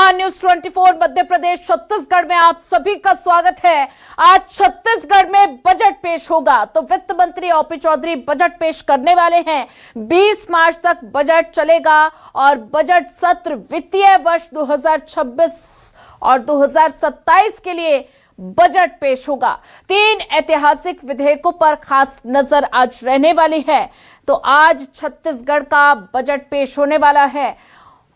नमस्कार, न्यूज 24 मध्य प्रदेश छत्तीसगढ़ में आप सभी का स्वागत है। आज छत्तीसगढ़ में बजट पेश होगा तो वित्त मंत्री ओपी चौधरी बजट पेश करने वाले हैं। 20 मार्च तक बजट चलेगा और बजट सत्र वित्तीय वर्ष 2026 और 2027 के लिए बजट पेश होगा। 3 ऐतिहासिक विधेयकों पर खास नजर आज रहने वाली है। तो आज छत्तीसगढ़ का बजट पेश होने वाला है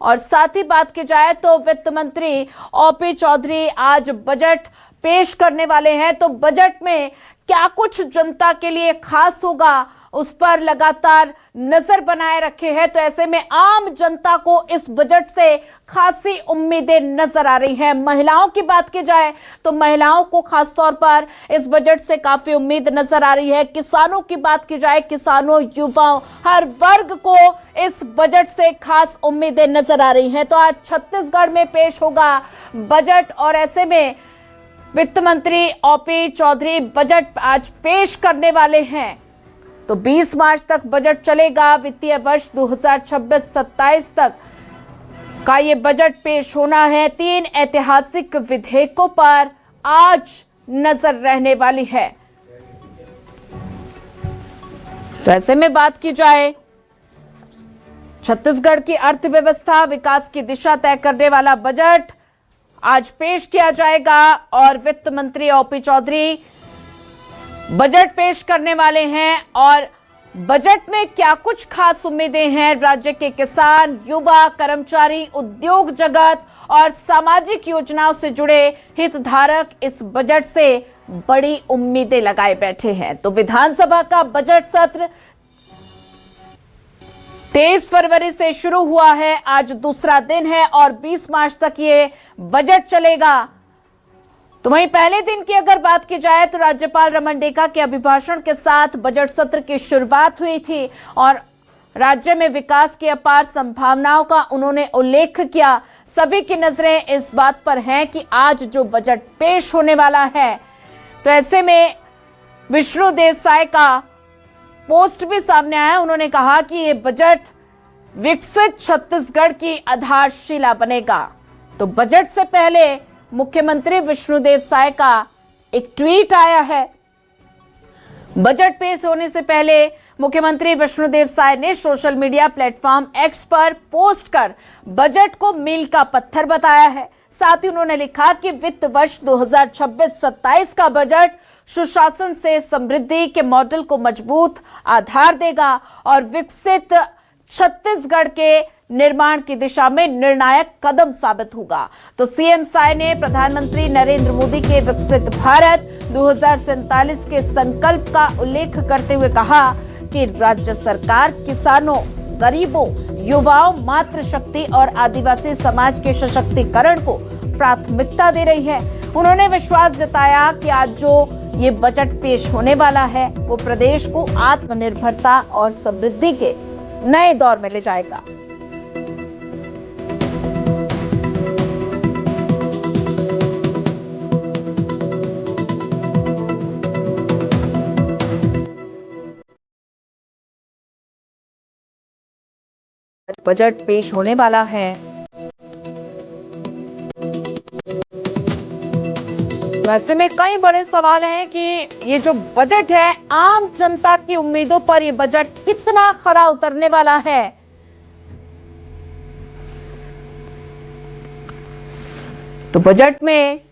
और साथ ही बात की जाए तो वित्त मंत्री ओपी चौधरी आज बजट पेश करने वाले हैं। तो बजट में क्या कुछ जनता के लिए खास होगा उस पर लगातार नजर बनाए रखे हैं। तो ऐसे में आम जनता को इस बजट से खासी उम्मीदें नजर आ रही हैं। महिलाओं की बात की जाए तो महिलाओं को खास तौर पर इस बजट से काफी उम्मीद नजर आ रही है। किसानों की बात की जाए, किसानों, युवाओं, हर वर्ग को इस बजट से खास उम्मीदें नजर आ रही हैं। तो आज छत्तीसगढ़ में पेश होगा बजट और ऐसे में वित्त मंत्री ओपी चौधरी बजट आज पेश करने वाले हैं। तो 20 मार्च तक बजट चलेगा। वित्तीय वर्ष 2026-27 तक का ये बजट पेश होना है। 3 ऐतिहासिक विधेयकों पर आज नजर रहने वाली है। तो ऐसे में बात की जाए, छत्तीसगढ़ की अर्थव्यवस्था, विकास की दिशा तय करने वाला बजट आज पेश किया जाएगा और वित्त मंत्री ओपी चौधरी बजट पेश करने वाले हैं। और बजट में क्या कुछ खास उम्मीदें हैं, राज्य के किसान, युवा, कर्मचारी, उद्योग जगत और सामाजिक योजनाओं से जुड़े हितधारक इस बजट से बड़ी उम्मीदें लगाए बैठे हैं। तो विधानसभा का बजट सत्र 23 फरवरी से शुरू हुआ है। आज दूसरा दिन है और 20 मार्च तक ये बजट चलेगा। तो वहीं पहले दिन की अगर बात की जाए तो राज्यपाल रमन डेका के अभिभाषण के साथ बजट सत्र की शुरुआत हुई थी और राज्य में विकास की अपार संभावनाओं का उन्होंने उल्लेख किया। सभी की नजरें इस बात पर हैं कि आज जो बजट पेश होने वाला है, तो ऐसे में विष्णुदेव साय का पोस्ट भी सामने आया। उन्होंने कहा कि ये बजट विकसित छत्तीसगढ़ की आधारशिला बनेगा। तो बजट से पहले मुख्यमंत्री विष्णुदेव साय का एक ट्वीट आया है। बजट पेश होने से पहले मुख्यमंत्री विष्णुदेव साय ने सोशल मीडिया प्लेटफॉर्म एक्स पर पोस्ट कर बजट को मील का पत्थर बताया है। साथ ही उन्होंने लिखा कि वित्त वर्ष 2026-27 का बजट सुशासन से समृद्धि के मॉडल को मजबूत आधार देगा और विकसित छत्तीसगढ़ के निर्माण की दिशा में निर्णायक कदम साबित होगा। तो सीएम साय ने प्रधानमंत्री नरेंद्र मोदी के विकसित भारत 2047 के संकल्प का उल्लेख करते हुए कहा कि राज्य सरकार किसानों, गरीबों, युवाओं, मातृशक्ति और आदिवासी समाज के सशक्तिकरण को प्राथमिकता दे रही है। उन्होंने विश्वास जताया कि आज जो ये बजट पेश होने वाला है वो प्रदेश को आत्मनिर्भरता और समृद्धि के नए दौर में ले जाएगा। बजट पेश होने वाला है। वैसे में कई बड़े सवाल हैं कि ये जो बजट है, आम जनता की उम्मीदों पर ये बजट कितना खरा उतरने वाला है। तो बजट में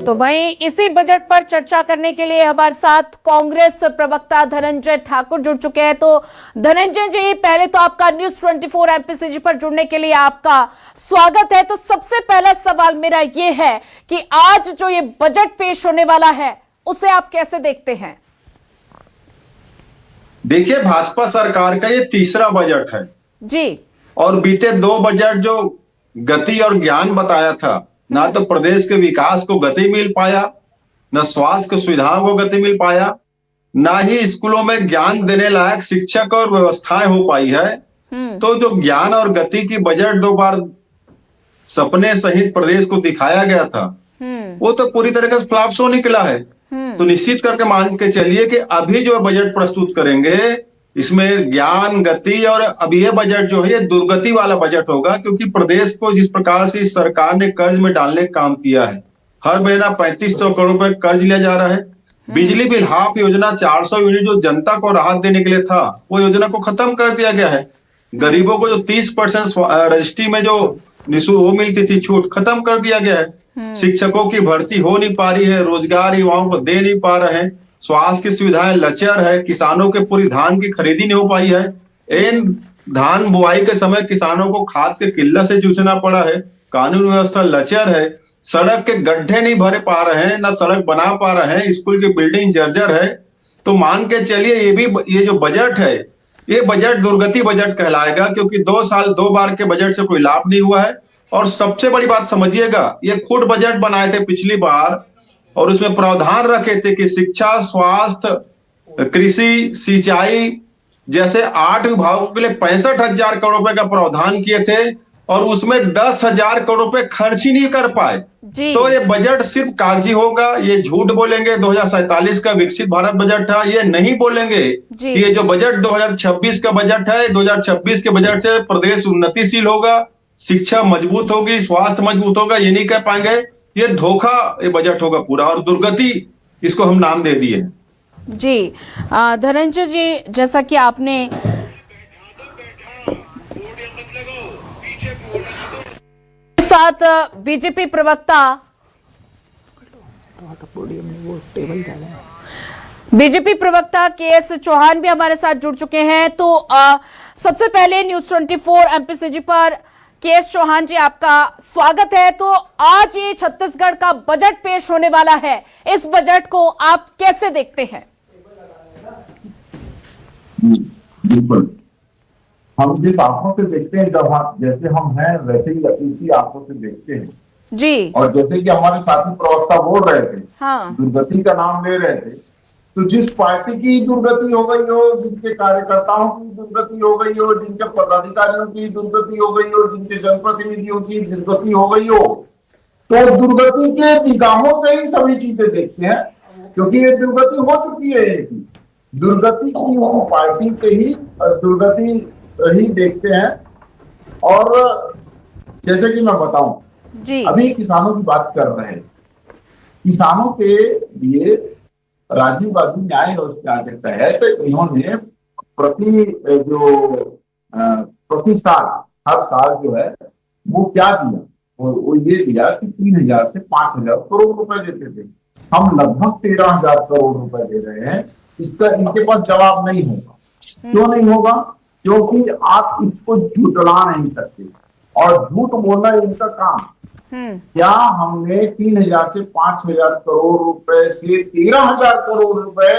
तो वहीं इसी बजट पर चर्चा करने के लिए हमारे साथ कांग्रेस प्रवक्ता धनंजय ठाकुर जुड़ चुके हैं। तो धनंजय जी, पहले तो आपका न्यूज 24 एमपीसीजी पर जुड़ने के लिए आपका स्वागत है। तो सबसे पहला सवाल मेरा ये है कि आज जो ये बजट पेश होने वाला है उसे आप कैसे देखते हैं? देखिए, भाजपा सरकार का ये तीसरा बजट है जी, और बीते 2 बजट जो गति और ज्ञान बताया था, ना तो प्रदेश के विकास को गति मिल पाया, न स्वास्थ्य की सुविधाओं को गति मिल पाया, ना ही स्कूलों में ज्ञान देने लायक शिक्षक और व्यवस्थाएं हो पाई है। तो जो ज्ञान और गति की बजट 2 बार सपने सहित प्रदेश को दिखाया गया था, वो तो पूरी तरह से फ्लॉप शो निकला है। तो निश्चित करके मान के चलिए कि अभी जो बजट प्रस्तुत करेंगे इसमें ज्ञान, गति, और अब ये बजट जो है ये दुर्गति वाला बजट होगा, क्योंकि प्रदेश को जिस प्रकार से इस सरकार ने कर्ज में डालने का काम किया है, हर महीना 3500 करोड़ रुपए कर्ज लिया जा रहा है। बिजली बिल हाफ योजना 400 यूनिट जो जनता को राहत देने के लिए था, वो योजना को खत्म कर दिया गया है। गरीबों को जो 30% रजिस्ट्री में जो वो मिलती थी छूट, खत्म कर दिया गया है। शिक्षकों की भर्ती हो नहीं पा रही है, रोजगार युवाओं को दे नहीं पा रहे हैं, स्वास्थ्य की सुविधाएं लचर है, किसानों के पूरी धान की खरीदी नहीं हो पाई है। इन धान बुआई के समय किसानों को खाद के किल्लत से जूझना पड़ा है, कानून व्यवस्था लचर है, सड़क के गड्ढे नहीं भरे पा रहे हैं, ना सड़क बना पा रहे हैं, स्कूल की बिल्डिंग जर्जर है। तो मान के चलिए ये जो बजट है, ये बजट दुर्गति बजट कहलाएगा, क्योंकि 2 साल 2 बार के बजट से कोई लाभ नहीं हुआ है। और सबसे बड़ी बात समझिएगा, ये खुद बजट बनाए थे पिछली बार, और उसमें प्रावधान रखे थे कि शिक्षा, स्वास्थ्य, कृषि, सिंचाई जैसे 8 विभागों के लिए 65,000 करोड़ रुपए का प्रावधान किए थे, और उसमें 10,000 करोड़ रुपए खर्च ही नहीं कर पाए। तो ये बजट सिर्फ कागजी होगा। ये झूठ बोलेंगे 2047 का विकसित भारत बजट था, ये नहीं बोलेंगे कि ये जो बजट 2026 का बजट है, 2026 के बजट से प्रदेश उन्नतिशील होगा, शिक्षा मजबूत होगी, स्वास्थ्य मजबूत होगा, ये नहीं कह पाएंगे। ये धोखा ये बजट होगा पूरा, और दुर्गति इसको हम नाम दे दिए। जी धनंजय जी, जैसा कि आपने साथ बीजेपी प्रवक्ता के.एस. चौहान भी हमारे साथ जुड़ चुके हैं। तो सबसे पहले न्यूज 24 एमपीसीजी पर के.एस. चौहान जी, आपका स्वागत है। तो आज ये छत्तीसगढ़ का बजट पेश होने वाला है, इस बजट को आप कैसे देखते हैं? बिल्कुल, हम जिस आंखों से देखते हैं, जब जैसे हम हैं वैसे ही उसी आंखों से देखते हैं जी। और जैसे कि हमारे साथी प्रवक्ता बोल रहे थे, हाँ, दुर्गति का नाम ले रहे थे, तो जिस पार्टी की दुर्गति हो गई हो, जिनके कार्यकर्ताओं की दुर्गति हो गई हो, जिनके पदाधिकारियों की दुर्गति हो गई हो, जिनके जनप्रतिनिधियों की दुर्गति हो गई हो, तो दुर्गति के निगाहों से ही सभी चीजें देखते हैं, क्योंकि ये दुर्गति हो चुकी है। दुर्गति की वो पार्टी के ही दुर्गति ही देखते हैं। और जैसे कि मैं बताऊं, अभी किसानों की बात कर रहे हैं, किसानों के लिए राजीव गांधी न्याय योजना के तहत इन्होंने प्रति साल, हर साल जो है वो क्या दिया, वो ये दिया कि 3,000 से 5,000 करोड़ रुपए देते थे। हम लगभग 13,000 करोड़ रुपए दे रहे हैं। इसका इनके पास जवाब नहीं होगा। क्यों नहीं होगा? क्योंकि आप इसको झूठला नहीं सकते, और झूठ बोलना इनका काम। क्या हमने 3,000 से 5,000 करोड़ रुपए से 13,000 करोड़ रुपए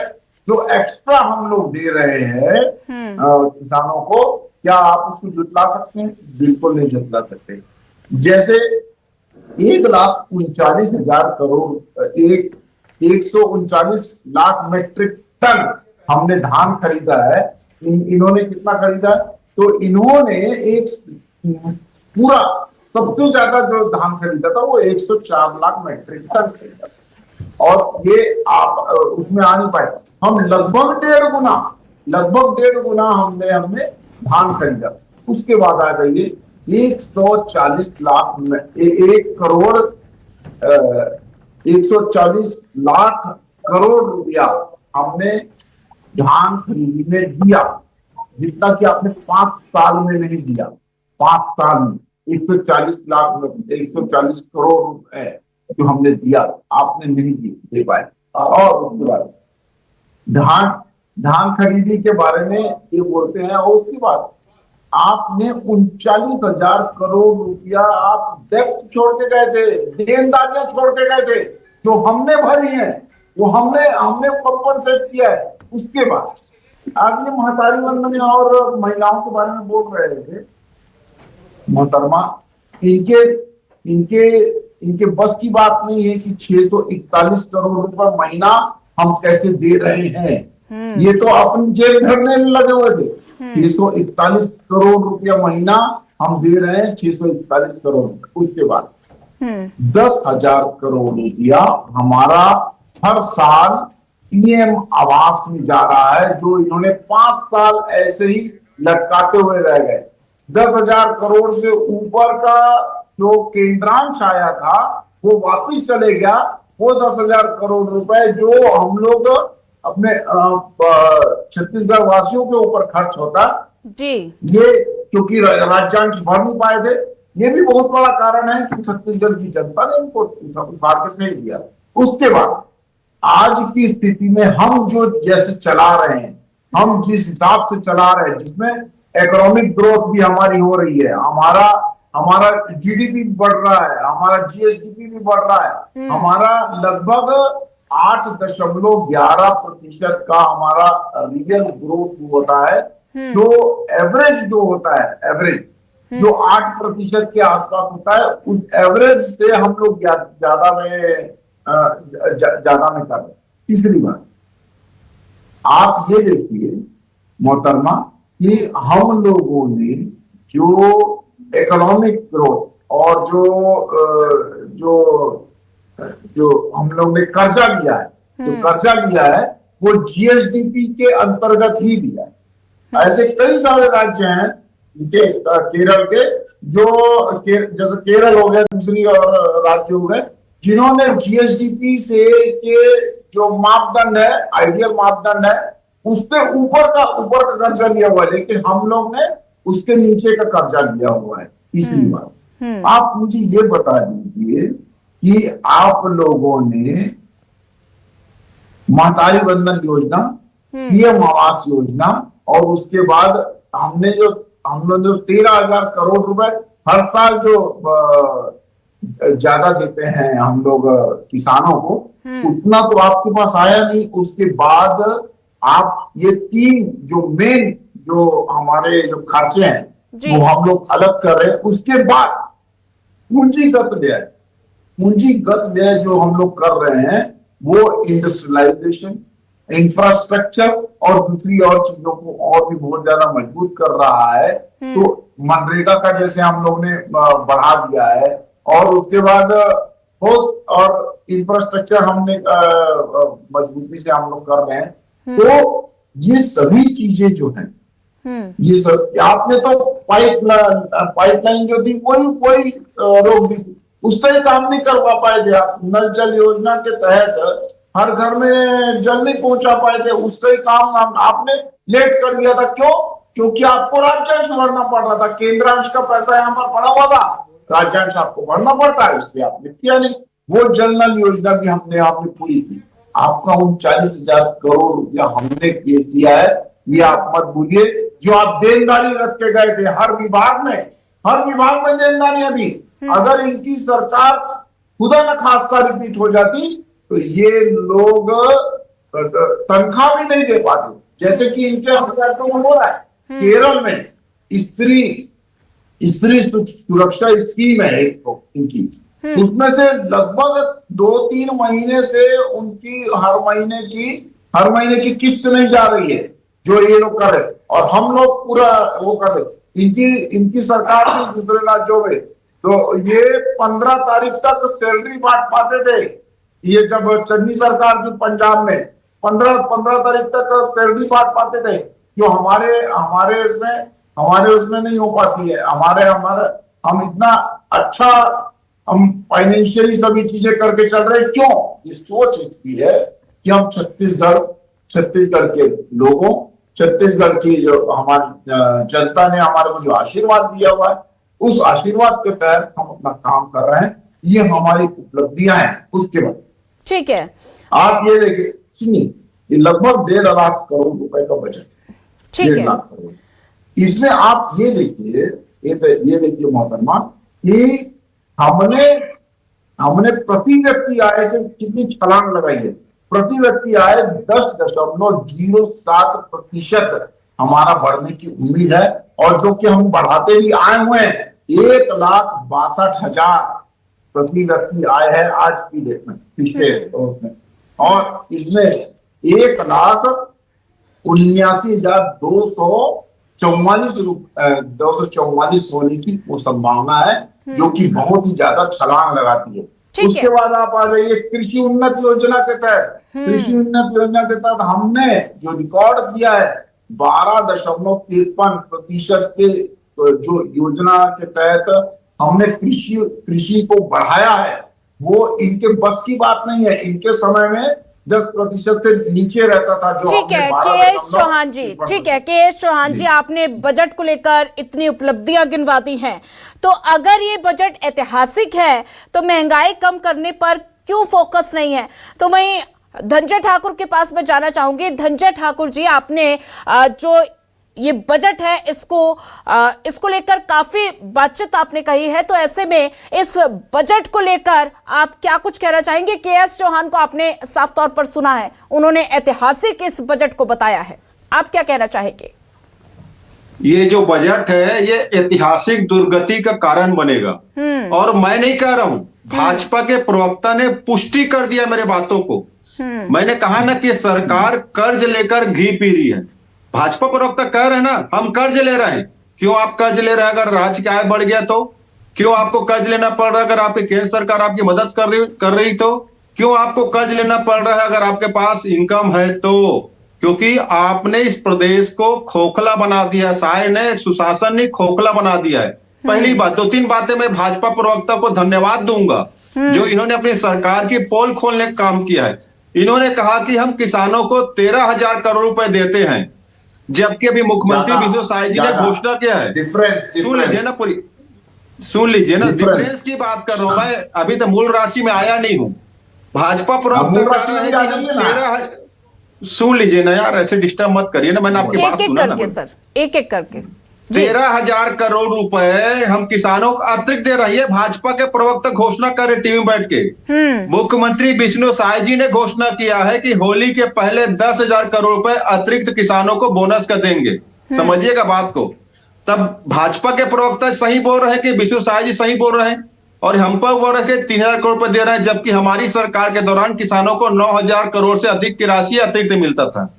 जो एक्स्ट्रा हम लोग दे रहे हैं किसानों को, क्या आप उसको जुटला सकते हैं? बिल्कुल नहीं जुटला सकते। जैसे 1,39,000 करोड़ 139 लाख मेट्रिक टन हमने धान खरीदा है। इन्होंने कितना खरीदा? तो इन्होंने एक पूरा सबसे ज्यादा जो धान खरीदा था वो 104 लाख मेट्रिक टन खरीदा, और ये आप उसमें आ नहीं पाए। हम लगभग डेढ़ गुना हमने धान खरीदा। उसके बाद आ जाइए 140 लाख 140 लाख करोड़ रुपया हमने धान खरीदी में दिया, जितना कि आपने 5 साल में नहीं दिया। 5 साल में 140 करोड़ रुपए जो हमने दिया, आपने नहीं दे पाए। और उसके बाद धान खरीदी के बारे में ये बोलते हैं, और उसके बाद आपने 39,000 करोड़ रुपया आप डेब्ट छोड़ के गए थे, देनदारियां छोड़ के गए थे, जो हमने भरी है, वो हमने कंपनसेट किया है। उसके बाद आपने महतारी वंदन और महिलाओं के बारे में बोल रहे थे। मोहतरमा, इनके बस की बात नहीं है कि 641 करोड़ रुपए महीना हम कैसे दे रहे हैं। ये तो अपनी जेब भरने लगे हुए थे। 641 करोड़ रुपया महीना हम दे रहे हैं 641 करोड़ रुपए। उसके बाद 10,000 करोड़ रुपया हमारा हर साल पीएम आवास में जा रहा है, जो इन्होंने 5 साल ऐसे ही लटकाते हुए रह गए। 10,000 करोड़ से ऊपर का जो केंद्रांश आया था वो वापिस चले गया। वो 10,000 करोड़ रुपए जो हम लोग अपने छत्तीसगढ़ वासियों के ऊपर खर्च होता जी, ये क्योंकि राज्यांश भर नहीं पाए थे, ये भी बहुत बड़ा कारण है कि छत्तीसगढ़ की जनता ने इनको वापस नहीं दिया। उसके बाद आज की स्थिति में हम जो जैसे चला रहे हैं, हम जिस हिसाब से चला रहे हैं, जिसमें इकोनॉमिक ग्रोथ भी हमारी हो रही है, हमारा जीडीपी बढ़ रहा है, हमारा जीएसडीपी भी बढ़ रहा है, हमारा लगभग 8.11% का हमारा रियल ग्रोथ होता है। जो एवरेज जो होता है, एवरेज जो 8% के आसपास होता है, उस एवरेज से हम लोग ज्यादा में कर रहे हैं। तीसरी बात, आप ये देखिए मोहतरमा कि हम लोगों ने जो इकोनॉमिक ग्रोथ और जो हम लोग ने कर्जा लिया है, वो जीएसडीपी के अंतर्गत ही लिया है। ऐसे कई सारे राज्य हैं केरल के, जैसे केरल हो गया, दूसरी और राज्य हो गए, जिन्होंने जीएसडीपी से के जो मापदंड है, आइडियल मापदंड है, उससे ऊपर का कर्जा लिया हुआ है, लेकिन हम लोग ने उसके नीचे का कर्जा लिया हुआ है। तीसरी बात, आप मुझे ये बता दीजिए कि आप लोगों ने महतारी वंदन योजना, पीएम आवास योजना, और उसके बाद हम लोग जो 13,000 करोड़ रुपए हर साल जो ज्यादा देते हैं हम लोग किसानों को, उतना तो आपके पास आया नहीं। उसके बाद आप ये 3 जो मेन जो हमारे जो खर्चे हैं वो हम लोग अलग कर रहे हैं। उसके बाद पूंजीगत व्यय जो हम लोग कर रहे हैं वो इंडस्ट्रियलाइजेशन, इंफ्रास्ट्रक्चर और दूसरी और चीजों को और भी बहुत ज्यादा मजबूत कर रहा है। तो मनरेगा का जैसे हम लोग ने बढ़ा दिया है, और उसके बाद बहुत और इंफ्रास्ट्रक्चर हमने मजबूती से हम लोग कर रहे हैं। तो ये सभी चीजें जो हैं, ये सब आपने तो पाइपलाइन जो थी कोई रोक दी थी, उसका ही काम नहीं करवा पाए थे आप। नल जल योजना के तहत हर घर में जल नहीं पहुंचा पाए थे, उसका ही काम आपने लेट कर दिया था। क्यों? क्योंकि आपको राज्यांश भरना पड़ रहा था। केंद्रांश का पैसा यहाँ पर पड़ा हुआ था, राज्यांश आपको भरना पड़ता है, इसलिए आपने किया नहीं। वो जल नल योजना भी आपने पूरी की। आपका 39,000 करोड़ रुपया हमने किया है, ये आप मत भूलिए। जो आप देनदारी रख के गए थे हर विभाग में देनदारी, अभी अगर इनकी सरकार खुदा न खास्ता रिपीट हो जाती तो ये लोग तनख्वाह भी नहीं दे पाते, जैसे कि इनके अस्पतालों में हो रहा है। केरल में स्त्री सुरक्षा स्कीम है एक तो इनकी, उसमें से लगभग 2-3 महीने से उनकी हर महीने की किस्त नहीं जा रही है, जो ये लोग कर रहे, और हम लोग पूरा वो कर रहे। इनकी सरकार से दूसरे राज्यों में तो ये 15 तारीख तक सैलरी बांट पाते थे। ये जब चन्नी सरकार थी पंजाब में, 15 तारीख तक सैलरी बांट पाते थे, जो हमारे उसमें नहीं हो पाती है। हम इतना अच्छा हम फाइनेंशियली सभी चीजें करके चल रहे हैं। क्यों? ये सोच इसकी है कि हम छत्तीसगढ़ के लोगों, छत्तीसगढ़ की जो हमारी जनता ने हमारे को जो आशीर्वाद दिया हुआ है, उस आशीर्वाद के तहत हम अपना काम कर रहे हैं। ये हमारी उपलब्धियां हैं। उसके बाद ठीक है, आप ये देखिए, सुनिए, ये लगभग 1.5 लाख करोड़ रुपए का बजट है। 1.5 लाख करोड़। इसमें आप ये देखिए मोहतरमा कि हमने प्रति व्यक्ति आय के कितनी छलांग लगाई है। प्रति व्यक्ति आय 10.07% हमारा बढ़ने की उम्मीद है, और जो कि हम बढ़ाते ही आए हुए हैं। 1,62,000 प्रति व्यक्ति आय है आज की डेट में, पिछले में, और इसमें 1,79,200 244 होने की वो संभावना है, जो कि बहुत ही ज्यादा छलांग लगाती है। ठीक है। उसके बाद आप आ जाइए कृषि उन्नत योजना के तहत। कृषि उन्नत योजना के तहत हमने जो रिकॉर्ड किया है 12.53% के जो योजना के तहत हमने कृषि को बढ़ाया है, वो इनके बस की बात नहीं है। इनके समय में 10% से नीचे रहता था, जो ठीक है के.एस. चौहान जी, ठीक है के.एस. चौहान जी, आपने बजट को लेकर इतनी उपलब्धियां गिनवा दी हैं, तो अगर ये बजट ऐतिहासिक है तो महंगाई कम करने पर क्यों फोकस नहीं है? तो वहीं धनंजय ठाकुर के पास मैं जाना चाहूंगी। धनंजय ठाकुर जी, आपने जो ये बजट है इसको लेकर काफी बातचीत आपने कही है, तो ऐसे में इस बजट को लेकर आप क्या कुछ कहना चाहेंगे? के.एस. चौहान को आपने साफ तौर पर सुना है, उन्होंने ऐतिहासिक इस बजट को बताया है, आप क्या कहना चाहेंगे? ये जो बजट है ये ऐतिहासिक दुर्गति का कारण बनेगा, और मैं नहीं कह रहा हूं, भाजपा के प्रवक्ता ने पुष्टि कर दिया मेरे बातों को। मैंने कहा ना कि सरकार कर्ज लेकर घी पी रही है। भाजपा प्रवक्ता कह रहे हैं ना, हम कर्ज ले रहे हैं। क्यों आप कर्ज ले रहे हैं? अगर राज्य की आय बढ़ गया तो क्यों आपको कर्ज लेना पड़ रहा है? अगर आपकी केंद्र सरकार आपकी मदद कर रही तो क्यों आपको कर्ज लेना पड़ रहा है? अगर आपके पास इनकम है तो, क्योंकि आपने इस प्रदेश को खोखला बना दिया, साय ने, सुशासन ने खोखला बना दिया है। पहली बात। 2-3 बातें मैं भाजपा प्रवक्ता को धन्यवाद दूंगा, जो इन्होंने अपनी सरकार की पोल खोलने का काम किया है। इन्होंने कहा कि हम किसानों को 13,000 करोड़ रुपए देते हैं, जबकि अभी मुख्यमंत्री विष्णु साय जी ने घोषणा किया है। सुन लीजिए ना, पूरी सुन लीजिए ना, डिफरेंस की बात कर रहा हूं मैं, अभी तो मूल राशि में आया नहीं हूं। भाजपा प्रवक्ता सुन लीजिए ना यार, ऐसे डिस्टर्ब मत करिए ना, मैंने आपकी बात सुना ना सर, एक एक करके 13,000 करोड़ रुपए हम किसानों को अतिरिक्त दे रही है। भाजपा के प्रवक्ता घोषणा कर रहे टीवी में बैठ के। मुख्यमंत्री विष्णु साय जी ने घोषणा किया है कि होली के पहले 10,000 करोड़ रुपए अतिरिक्त किसानों को बोनस का देंगे। समझिएगा बात को। तब भाजपा के प्रवक्ता सही बोल रहे हैं कि विष्णु साय जी सही बोल रहे हैं, और हम पर बोल रहे हैं 3,000 करोड़ रुपए दे रहे हैं, जबकि हमारी सरकार के दौरान किसानों को 9,000 करोड़ से अधिक की राशि अतिरिक्त मिलता था।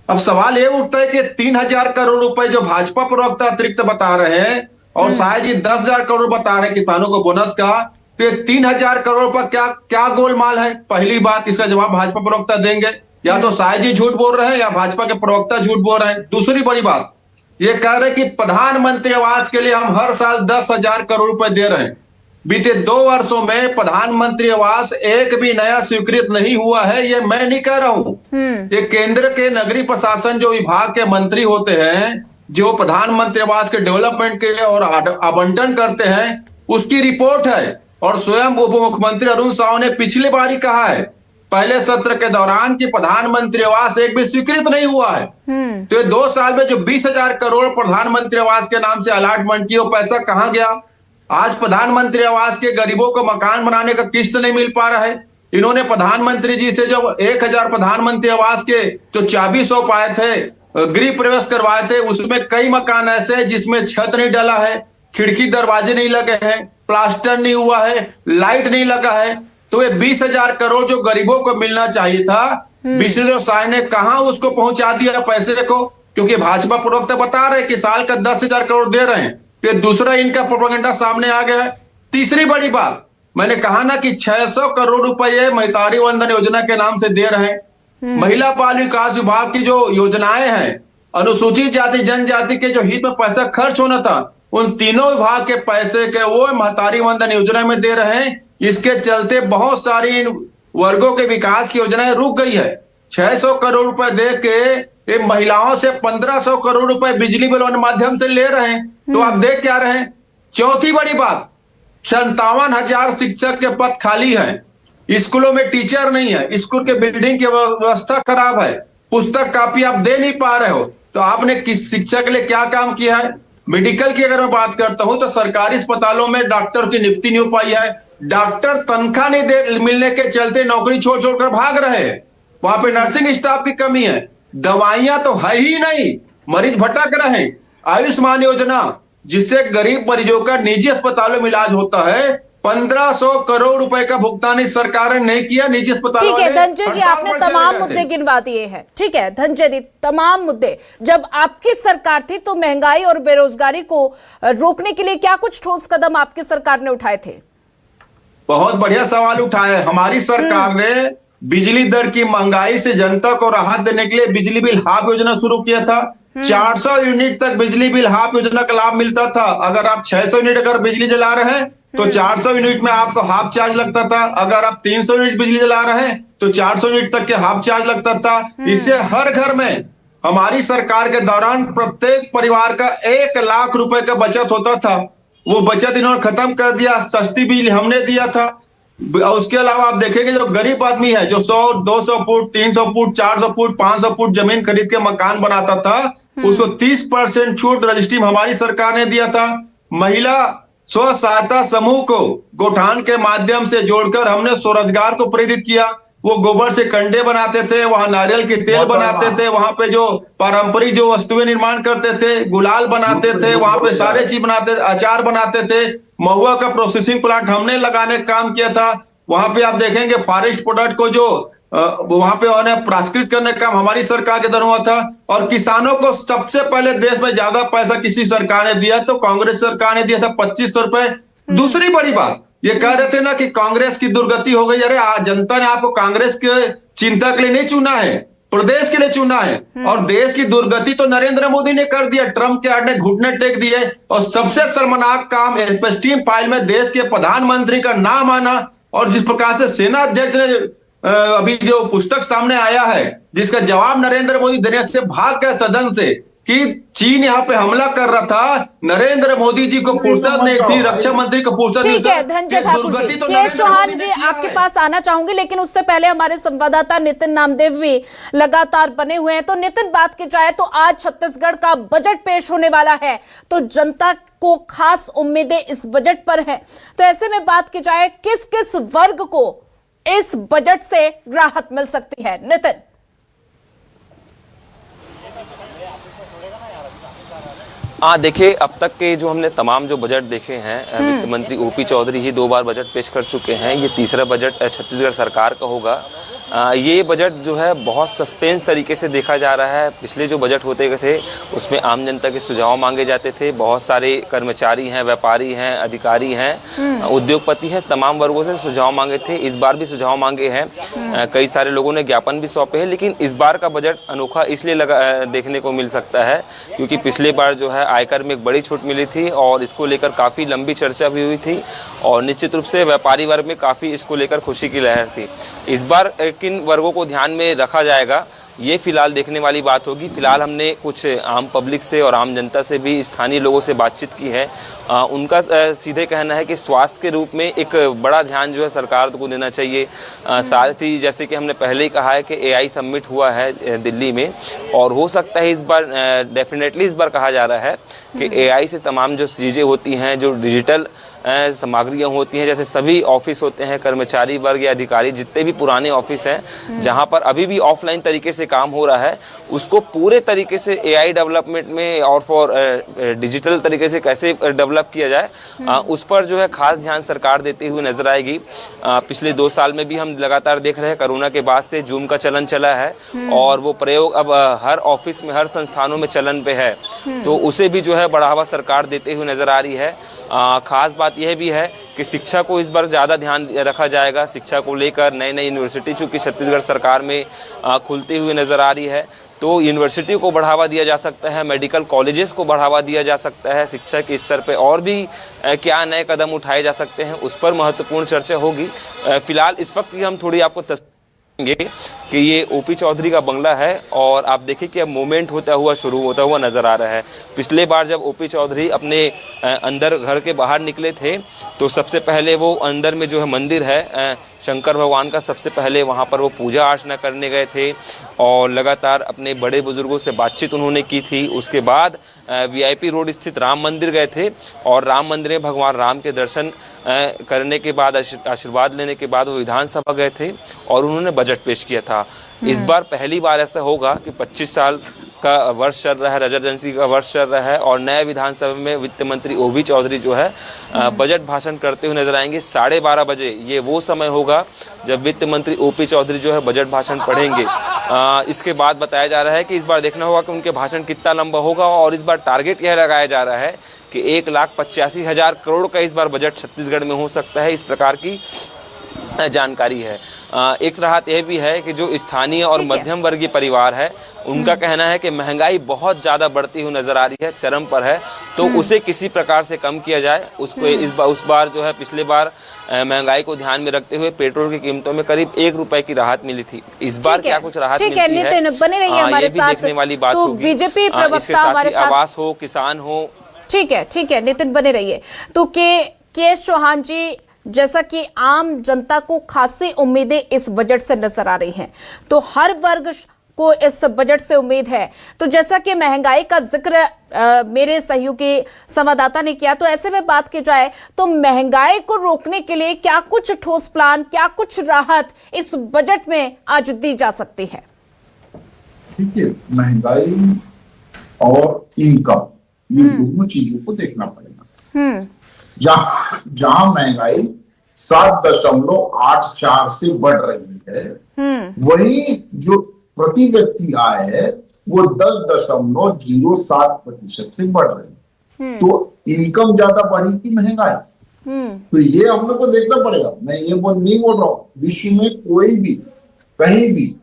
अब सवाल ये उठता है कि 3,000 करोड़ रुपए जो भाजपा प्रवक्ता अतिरिक्त बता रहे हैं और शायद जी 10,000 करोड़ बता रहे हैं किसानों को बोनस का, तो 3,000 करोड़ पर क्या गोलमाल है? पहली बात, इसका जवाब भाजपा प्रवक्ता देंगे। या तो शायद जी झूठ बोल रहे हैं या भाजपा के प्रवक्ता झूठ बोल रहे हैं। दूसरी बड़ी बात, ये कह रहे हैं कि प्रधानमंत्री आवास के लिए हम हर साल 10,000 करोड़ रुपए दे रहे हैं। बीते 2 वर्षों में प्रधानमंत्री आवास एक भी नया स्वीकृत नहीं हुआ है। ये मैं नहीं कह रहा हूं, ये केंद्र के नगरीय प्रशासन जो विभाग के मंत्री होते हैं, जो प्रधानमंत्री आवास के डेवलपमेंट के लिए और आवंटन करते हैं, उसकी रिपोर्ट है। और स्वयं उप मुख्यमंत्री अरुण साव ने पिछली बार ही कहा है, पहले सत्र के दौरान, कि प्रधानमंत्री आवास एक भी स्वीकृत नहीं हुआ है। तो ये 2 साल में जो 20,000 करोड़ प्रधानमंत्री आवास के नाम से अलॉटमेंट किया, वो पैसा कहां गया? आज प्रधानमंत्री आवास के गरीबों को मकान बनाने का किस्त नहीं मिल पा रहा है। इन्होंने प्रधानमंत्री जी से जब 1,000 प्रधानमंत्री आवास के जो चाबी सौंप आए थे, गृह प्रवेश करवाए थे, उसमें कई मकान ऐसे हैं जिसमें छत नहीं डला है, खिड़की दरवाजे नहीं लगे हैं, प्लास्टर नहीं हुआ है, लाइट नहीं लगा है। तो ये 20,000 करोड़ जो गरीबों को मिलना चाहिए था, विष्णु साय ने कहां उसको पहुंचा दिया पैसे को? क्योंकि भाजपा प्रवक्ता बता रहे कि साल का 10,000 करोड़ दे रहे हैं। फिर दूसरा इनका प्रोपेगेंडा सामने आ गया है। तीसरी बड़ी बात, मैंने कहा ना कि 600 करोड़ रुपए महतारी वंदन योजना के नाम से दे रहे हैं। महिला बाल विकास विभाग की जो योजनाएं हैं, अनुसूचित जाति जनजाति के जो हित में पैसा खर्च होना था, उन तीनों विभाग के पैसे के वो महतारी वंदन योजना में दे रहे हैं। इसके चलते बहुत सारी इन वर्गों के विकास की योजनाएं रुक गई है। 600 करोड़ रुपए दे के ये महिलाओं से 1,500 करोड़ रुपए बिजली बिल के माध्यम से ले रहे हैं। तो आप देख क्या रहे हैं? चौथी बड़ी बात, 57,000 शिक्षक के पद खाली हैं। स्कूलों में टीचर नहीं है, स्कूल के बिल्डिंग की व्यवस्था खराब है, पुस्तक कापी आप दे नहीं पा रहे हो। तो आपने किस शिक्षक के लिए क्या काम किया है? मेडिकल की अगर मैं बात करता हूं तो सरकारी अस्पतालों में डॉक्टर की नियुक्ति नहीं हो पाई है। डॉक्टर तनख्वाह नहीं मिलने के चलते नौकरी छोड़ छोड़कर भाग रहे हैं। वहां पे नर्सिंग स्टाफ की कमी है, दवाइयां तो है ही नहीं, मरीज भटक रहे हैं। आयुष्मान योजना, जिससे गरीब मरीजों का निजी अस्पतालों में इलाज होता है, 1500 करोड़ रुपए का भुगतान इस सरकार ने नहीं किया। निजी अस्पताल ठीक है वाले धनंजय जी, हड़ताल आपने पर चले तमाम गए मुद्दे थे। गिनवा दिए हैं। ठीक है धनंजय जी, तमाम मुद्दे। जब आपकी सरकार थी तो महंगाई और बेरोजगारी को रोकने के लिए क्या कुछ ठोस कदम आपकी सरकार ने उठाए थे? बहुत बढ़िया सवाल उठाए। हमारी सरकार ने बिजली दर की महंगाई से जनता को राहत देने के लिए बिजली बिल हाफ योजना शुरू किया था। 400 यूनिट तक बिजली बिल हाफ योजना का लाभ मिलता था। अगर आप 600 यूनिट अगर बिजली जला रहे हैं तो 400 यूनिट में आपको हाफ चार्ज लगता था। अगर आप 300 यूनिट बिजली जला रहे हैं तो 400 यूनिट तक के हाफ चार्ज लगता था। इससे हर घर में हमारी सरकार के दौरान प्रत्येक परिवार का 1 लाख रुपए का बचत होता था। वो बचत इन्होंने खत्म कर दिया। सस्ती बिजली हमने दिया था। उसके अलावा आप देखेंगे जो गरीब आदमी है जो 100, 200 फुट, 300 फुट, 400 फुट, 500 फुट जमीन खरीद के मकान बनाता था, उसको 30% छूट रजिस्ट्री में हमारी सरकार ने दिया था। महिला स्व सहायता समूह को गौठान के माध्यम से जोड़कर हमने स्वरोजगार को प्रेरित किया। वो गोबर से कंडे बनाते थे, वहां नारियल के तेल बनाते थे, वहां पे जो पारंपरिक जो वस्तुएं निर्माण करते थे, गुलाल बनाते थे, वहां पे सारे चीज बनाते, अचार बनाते थे। महुआ का प्रोसेसिंग प्लांट हमने लगाने का काम किया था। वहां पे आप देखेंगे फॉरेस्ट प्रोडक्ट को जो वहां पे उन्हें पुरस्कृत करने का काम हमारी सरकार के दौरान हुआ था। और किसानों को सबसे पहले देश में ज्यादा पैसा किसी सरकार ने दिया तो कांग्रेस सरकार ने दिया था 2500 रुपए। दूसरी बड़ी बात ये कह रहे थे ना कि कांग्रेस की दुर्गति हो गई। अरे जनता ने आपको कांग्रेस के चिंता के लिए नहीं चुना है, प्रदेश के लिए चुना है। और देश की दुर्गति तो नरेंद्र मोदी ने कर दिया। ट्रंप के आड़ ने घुटने टेक दिए। और सबसे शर्मनाक काम एस्टीम फाइल में देश के प्रधानमंत्री का नाम आना। और जिस प्रकार से सेना अध्यक्ष ने अभी जो पुस्तक सामने आया है जिसका जवाब नरेंद्र मोदी देने से भाग गए सदन से कि चीन यहाँ पे हमला कर रहा था, नरेंद्र मोदी जी को फुर्सत नहीं थी, रक्षा मंत्री को फुर्सत नहीं ठीक है धनंजय ठाकुर जी, के चौहान जी आपके पास आना चाहूंगी, लेकिन उससे पहले हमारे संवाददाता नितिन नामदेव भी लगातार बने हुए हैं। तो नितिन, बात की जाए तो आज छत्तीसगढ़ का बजट पेश होने वाला है, तो जनता को खास उम्मीदें इस बजट पर है। तो ऐसे में बात की जाए किस किस वर्ग को इस बजट से राहत मिल सकती है? नितिन। देखिए, अब तक के जो हमने तमाम जो बजट देखे हैं, वित्त मंत्री ओपी चौधरी ही 2 बार बजट पेश कर चुके हैं। ये तीसरा बजट छत्तीसगढ़ सरकार का होगा। ये बजट जो है बहुत सस्पेंस तरीके से देखा जा रहा है। पिछले जो बजट होते थे उसमें आम जनता के सुझाव मांगे जाते थे। बहुत सारे कर्मचारी हैं, व्यापारी हैं, अधिकारी हैं, उद्योगपति हैं, तमाम वर्गों से सुझाव मांगे थे। इस बार भी सुझाव मांगे हैं। कई सारे लोगों ने ज्ञापन भी सौंपे हैं। लेकिन इस बार का बजट अनोखा इसलिए देखने को मिल सकता है क्योंकि पिछले बार जो है आयकर में एक बड़ी छूट मिली थी और इसको लेकर काफ़ी लंबी चर्चा भी हुई थी और निश्चित रूप से व्यापारी वर्ग में काफ़ी इसको लेकर खुशी की लहर थी। इस बार किन वर्गों को ध्यान में रखा जाएगा ये फिलहाल देखने वाली बात होगी। फिलहाल हमने कुछ आम पब्लिक से और आम जनता से भी, स्थानीय लोगों से बातचीत की है। उनका सीधे कहना है कि स्वास्थ्य के रूप में एक बड़ा ध्यान जो है सरकार को देना चाहिए। साथ ही जैसे कि हमने पहले ही कहा है कि एआई समिट हुआ है दिल्ली में और हो सकता है इस बार डेफिनेटली इस बार कहा जा रहा है कि एआई से तमाम जो चीज़ें होती हैं, जो डिजिटल सामग्रियाँ होती हैं, जैसे सभी ऑफिस होते हैं, कर्मचारी वर्ग या अधिकारी जितने भी पुराने ऑफिस हैं जहाँ पर अभी भी ऑफलाइन तरीके से काम हो रहा है, उसको पूरे तरीके से एआई डेवलपमेंट में और फॉर डिजिटल तरीके से कैसे डेवलप किया जाए, उस पर जो है खास ध्यान सरकार देते हुए नजर आएगी। पिछले 2 साल में भी हम लगातार देख रहे हैं, कोरोना के बाद से जूम का चलन चला है और वो प्रयोग अब हर ऑफिस में, हर संस्थानों में चलन पे है, तो उसे भी जो है बढ़ावा सरकार देते हुए नजर आ रही है। खास बात यह भी है कि शिक्षा को इस बार ज़्यादा ध्यान रखा जाएगा। शिक्षा को लेकर नई नई यूनिवर्सिटी चूँकि छत्तीसगढ़ सरकार में खुलती हुई नज़र आ रही है, तो यूनिवर्सिटी को बढ़ावा दिया जा सकता है, मेडिकल कॉलेजेस को बढ़ावा दिया जा सकता है। शिक्षा के स्तर पे और भी क्या नए कदम उठाए जा सकते हैं, उस पर महत्वपूर्ण चर्चा होगी। फिलहाल इस वक्त की हम थोड़ी आपको कि ये ओपी चौधरी का बंगला है और आप देखिए कि अब मूवमेंट शुरू होता हुआ नज़र आ रहा है। पिछले बार जब ओपी चौधरी अपने अंदर घर के बाहर निकले थे तो सबसे पहले वो अंदर में जो है मंदिर है शंकर भगवान का, सबसे पहले वहाँ पर वो पूजा अर्चना करने गए थे और लगातार अपने बड़े बुजुर्गों से बातचीत उन्होंने की थी। उसके बाद वीआईपी रोड स्थित राम मंदिर गए थे और राम मंदिर में भगवान राम के दर्शन करने के बाद, आशीर्वाद लेने के बाद वो विधानसभा गए थे और उन्होंने बजट पेश किया था। इस बार पहली बार ऐसा होगा कि 25 साल का वर्ष चल रहा है, रजत जयंती का वर्ष चल रहा है और नए विधानसभा में वित्त मंत्री ओपी चौधरी जो है बजट भाषण करते हुए नजर आएंगे। 12:30 बजे ये वो समय होगा जब वित्त मंत्री ओपी चौधरी जो है बजट भाषण पढ़ेंगे। इसके बाद बताया जा रहा है कि इस बार देखना होगा कि उनके भाषण कितना लंबा होगा और इस बार टारगेट यह लगाया जा रहा है कि 1,85,000 करोड़ का इस बार बजट छत्तीसगढ़ में हो सकता है। इस प्रकार की जानकारी है। एक राहत यह भी है कि जो स्थानीय और मध्यम वर्गीय परिवार है उनका कहना है कि महंगाई बहुत ज़्यादा बढ़ती हुई नजर आ रही है, चरम पर है, तो उसे किसी प्रकार से कम किया जाए। उसको उस बार जो है पिछले बार महंगाई को ध्यान में रखते हुए पेट्रोल की कीमतों में करीब 1 रुपए की राहत मिली थी। इस बार क्या कुछ राहत मिलती है ये भी देखने वाली बात होगी। बीजेपी इसके साथ ही आवास हो, किसान हो। ठीक है नितिन बने रहिए। तो के चौहान जी, जैसा कि आम जनता को खासी उम्मीदें इस बजट से नजर आ रही हैं, तो हर वर्ग को इस बजट से उम्मीद है। तो जैसा कि महंगाई का जिक्र मेरे सहयोगी संवाददाता ने किया, तो ऐसे में बात की जाए तो महंगाई को रोकने के लिए क्या कुछ ठोस प्लान, क्या कुछ राहत इस बजट में आज दी जा सकती है? देखिए, महंगाई और इनकम ये दोनों चीजों को देखना पड़ेगा। जहां महंगाई 7.84 से बढ़ रही है, वही जो प्रति व्यक्ति आय है वो 10.07% से बढ़ रही है। तो इनकम ज्यादा बढ़ी कि महंगाई? तो ये हम लोग को देखना पड़ेगा। मैं ये नहीं बोल रहा हूं, विश्व में कोई भी कहीं भी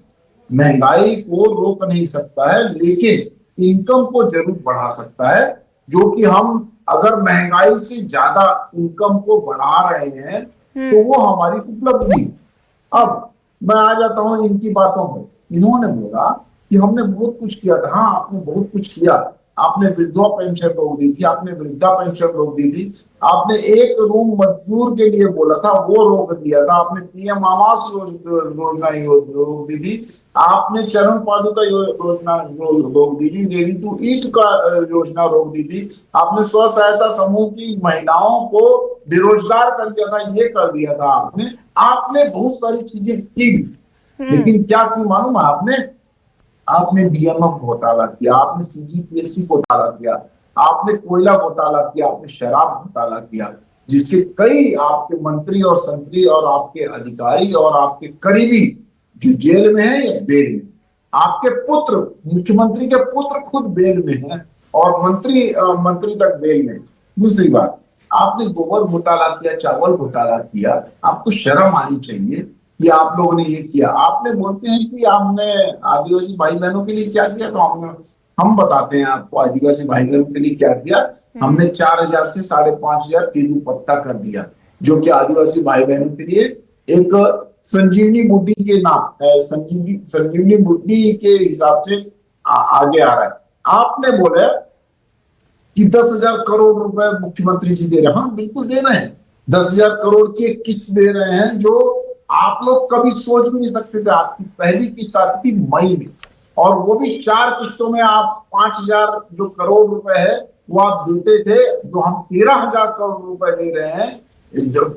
महंगाई को रोक नहीं सकता है, लेकिन इनकम को जरूर बढ़ा सकता है, जो कि हम अगर महंगाई से ज्यादा इनकम को बढ़ा रहे हैं तो वो हमारी उपलब्धि। अब मैं आ जाता हूं इनकी बातों में। इन्होंने बोला कि हमने बहुत कुछ किया था। हाँ, आपने बहुत कुछ किया। आपने विधवा पेंशन रोक दी थी, आपने वृद्धा पेंशन रोक दी थी, आपने एक रूम मजदूर के लिए बोला था वो रोक दिया था, आपने पीएम आवास योजना रोक दी थी, आपने चरण पादुका योजना रोक दी थी, रेडी टू ईट का योजना रोक दी थी, आपने स्व सहायता समूह की महिलाओं को बेरोजगार कर दिया था, ये कर दिया था आपने बहुत सारी चीजें की। लेकिन क्या की मालूम है आपने डीएमएफ घोटाला किया, आपने सीजीपीएससी घोटाला किया, आपने कोयला घोटाला किया, आपने शराब घोटाला किया, जिसके कई आपके मंत्री और संतरी और आपके अधिकारी और आपके करीबी जो जेल में है या बेल में। आपके पुत्र, मुख्यमंत्री के पुत्र खुद बेल में हैं और मंत्री तक बेल में। दूसरी बात, आपने गोबर घोटाला किया, चावल घोटाला किया। आपको शर्म आनी चाहिए कि आप लोगों ने ये किया। आपने बोलते हैं कि आपने आदिवासी भाई बहनों के लिए क्या किया, तो हम बताते हैं आपको आदिवासी भाई बहनों के लिए क्या किया। हमने 4,000 से 5,500 तेंदू पत्ता कर दिया, जो कि आदिवासी भाई बहनों के लिए एक संजीवनी बुड्ढी के नाम, संजीवनी बुड्ढी के हिसाब से आगे आ रहा है। आपने बोला कि 10,000 करोड़ रुपए मुख्यमंत्री जी दे रहे हैं। हाँ, बिल्कुल दे रहे हैं। 10,000 करोड़ की एक किस्त दे रहे हैं जो आप लोग कभी सोच भी नहीं सकते थे। आपकी पहली किस्त आती थी मई में, और वो भी 4 किस्तों में आप 5,000 जो करोड़ रुपए है वो आप देते थे। जो हम 13,000 करोड़ रुपए दे रहे हैं जब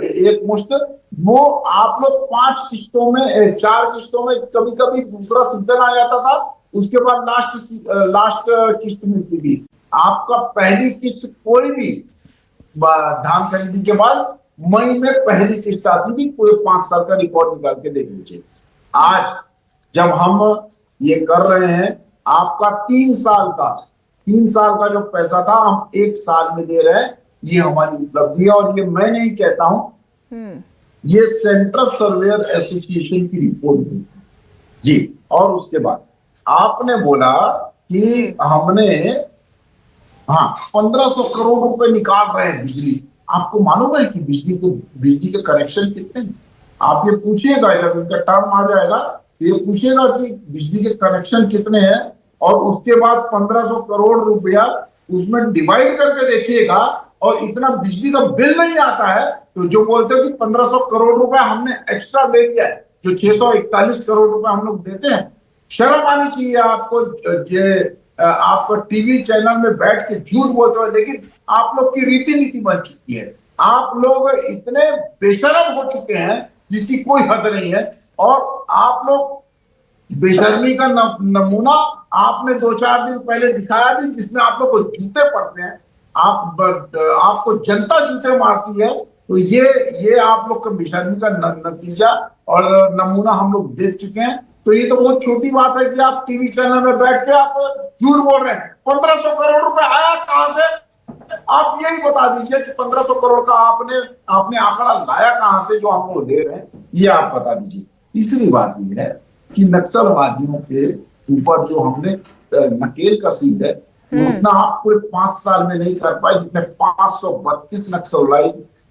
एक मुश्त, वो आप लोग 5 किस्तों में, 4 किस्तों में, कभी कभी दूसरा सीजन आ जाता था, उसके बाद लास्ट किस्त मिलती थी। आपका पहली किस्त कोई भी धान खरीदी के बाद मई में पहली किस्त आती थी। पूरे 5 साल का रिकॉर्ड निकाल के देख लीजिए। आज जब हम ये कर रहे हैं, आपका 3 साल का जो पैसा था हम 1 साल में दे रहे हैं। ये हमारी उपलब्धि है, और ये मैं नहीं कहता हूं, ये सेंट्रल सर्वेयर एसोसिएशन की रिपोर्ट थी जी। और उसके बाद आपने बोला कि हमने 1500 करोड़ रुपए निकाल रहे हैं बिजली। आपको मालूम है कि बिजली के कनेक्शन कितने हैं? आप ये पूछिएगा, जब इनका टर्म आ जाएगा ये पूछिएगा कि बिजली के कनेक्शन कितने हैं, और उसके बाद 1500 करोड़ रुपया उसमें डिवाइड करके देखिएगा, और इतना बिजली का बिल नहीं आता है। तो जो बोलते हो कि 1500 करोड़ रुपया हमने एक्स्ट्रा दे दिया है, जो 641 करोड़ रुपया हम लोग देते हैं, शर्म आनी चाहिए आपको। आप टीवी चैनल में बैठ के झूठ बोलते हो, लेकिन आप लोग की रीति नीति बन चुकी है। आप लोग इतने बेशर्म हो चुके हैं जिसकी कोई हद नहीं है, और आप लोग बेशर्मी का नमूना आपने 2-4 दिन पहले दिखाया भी, जिसमें आप लोग को जूते पड़ते हैं, आपको जनता जूते मारती है। तो ये आप लोग का मिशन का नतीजा और नमूना हम लोग देख चुके हैं। तो ये तो बहुत छोटी बात है कि आप टीवी चैनल में बैठ के आप झूठ बोल रहे हैं। 1500 करोड़ रुपए आया कहां से? आप यही बता दीजिए कि 1500 करोड़ का आपने आंकड़ा लाया कहां से, जो हम लोग ले रहे हैं, ये आप बता दीजिए। तीसरी बात ये है कि नक्सलवादियों के ऊपर जो हमने नकेल कसी है, उतना आप पूरे 5 साल में नहीं कर पाए, जितने 532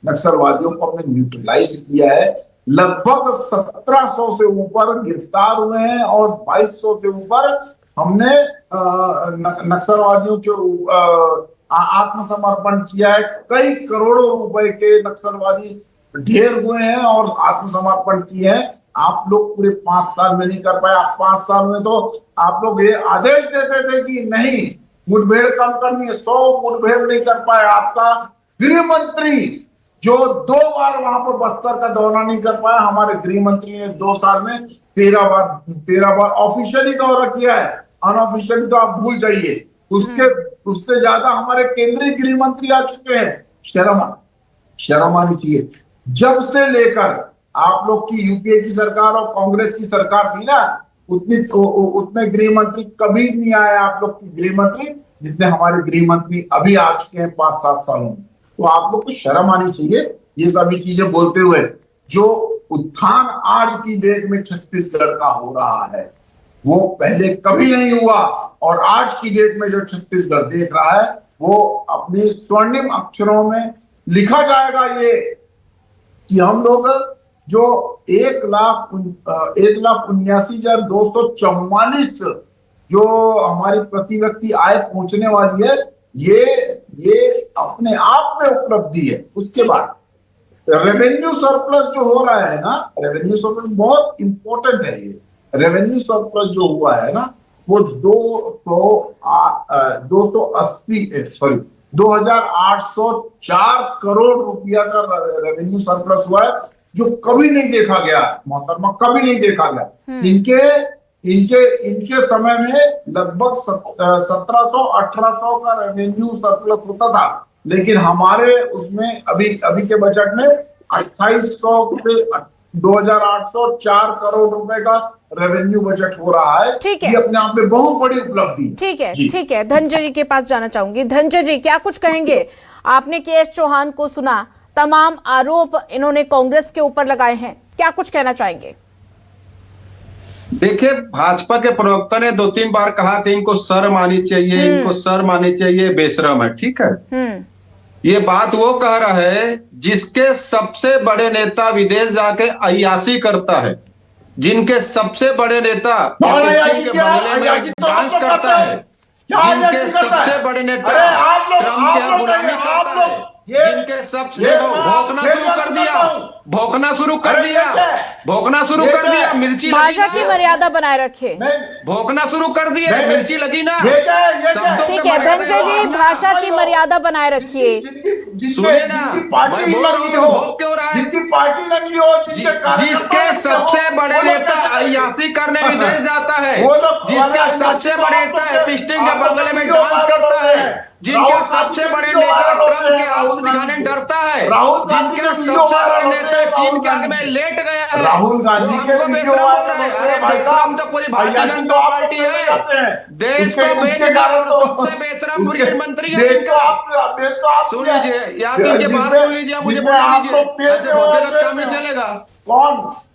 नक्सलवादियों को हमने न्यूट्रलाइज किया है। लगभग 1700 से ऊपर गिरफ्तार हुए हैं और 2200 से ऊपर हमने नक्सलवादियों के आत्मसमर्पण किया है। कई करोड़ों रुपए के नक्सलवादी ढेर हुए हैं और आत्मसमर्पण किए हैं। आप लोग पूरे 5 साल में नहीं कर पाए। 5 साल में तो आप लोग ये आदेश देते थे कि नहीं, मुठभेड़ कम करनी है, 100 मुठभेड़ नहीं कर पाए। आपका गृह मंत्री जो 2 बार वहां पर बस्तर का दौरा नहीं कर पाया, हमारे गृह मंत्री ने 2 साल में 13 बार ऑफिशियली दौरा किया है। अनऑफिशियली तो आप भूल जाइए। उससे ज्यादा हमारे केंद्रीय गृह मंत्री आ चुके हैं। शर्म आनी चाहिए। जब से लेकर आप लोग की यूपीए की सरकार और कांग्रेस की सरकार थी ना, उतने गृह मंत्री कभी नहीं आए आप लोग की गृह मंत्री, जितने हमारे गृह मंत्री अभी आ चुके हैं 5-7 सालों में। तो आप लोग को शर्म आनी चाहिए ये सभी चीजें बोलते हुए। जो उत्थान आज की डेट में छत्तीसगढ़ का हो रहा है, वो पहले कभी नहीं हुआ। और आज की डेट में जो छत्तीसगढ़ देख रहा है, वो अपने स्वर्णिम अक्षरों में लिखा जाएगा ये कि हम लोग जो 1,79,244 जो हमारी प्रति व्यक्ति आय पहुंचने वाली है, ये अपने आप में उपलब्धि है। उसके बाद रेवेन्यू सरप्लस जो हो रहा है ना, रेवेन्यू सरप्लस बहुत इंपॉर्टेंट है। ये रेवेन्यू सरप्लस जो हुआ है ना, वो 2,804 करोड़ रुपया का रेवेन्यू सरप्लस हुआ है, जो कभी नहीं देखा गया मोहतरमा, कभी नहीं देखा गया। इनके समय में लगभग 1700-1800 का रेवेन्यू सरप्लस होता था, लेकिन हमारे उसमें अभी के बजट में 2,804 करोड़ रुपए का रेवेन्यू बजट हो रहा है। ठीक है, ये अपने आप में बहुत बड़ी उपलब्धि है। ठीक है। धनंजय जी के पास जाना चाहूंगी। धनंजय जी, क्या कुछ कहेंगे? आपने के एस चौहान को सुना, तमाम आरोप इन्होंने कांग्रेस के ऊपर लगाए हैं, क्या कुछ कहना चाहेंगे? देखिए, भाजपा के प्रवक्ता ने 2-3 बार कहा कि इनको शर्म आनी चाहिए, इनको शर्म आनी चाहिए, बेशरम है। ठीक है, ये बात वो कह रहा है जिसके सबसे बड़े नेता विदेश जाके अय्याशी करता है, जिनके सबसे बड़े नेता डांस करता है, जिनके सबसे बड़े नेता ट्रम्प के गुलामी करता है, जिनके सबसे भौंकना शुरू कर दिया, मिर्ची भाषा की मर्यादा बनाए रखे, भौंकना शुरू कर दिया, मिर्ची लगी ना। ठीक है धनंजय जी, भाषा की मर्यादा बनाए रखिए। सुनिए ना, पार्टी लगी हो, जिनकी पार्टी लगी हो, जिसके सबसे बड़े नेता अय्याशी करने विदेश जाता है, जिसके सबसे बड़े नेता एपिस्टिंग के बगल में डांस करता है, जिनके सबसे बड़े नेता ट्रम्प के आंसू दिखाने डरता है, जिनके सबसे बड़े नेता चीन के आगे में लेट गया है, राहुल गांधी के बेशरम तो पूरी भारतीय जनता पार्टी है, देश को बेच सबसे बेशरम गृहमंत्री है। सुन लीजिए, या तो इनकी बात सुन लीजिए, मुझे बोल दीजिए, ऐसे काम नहीं चलेगा।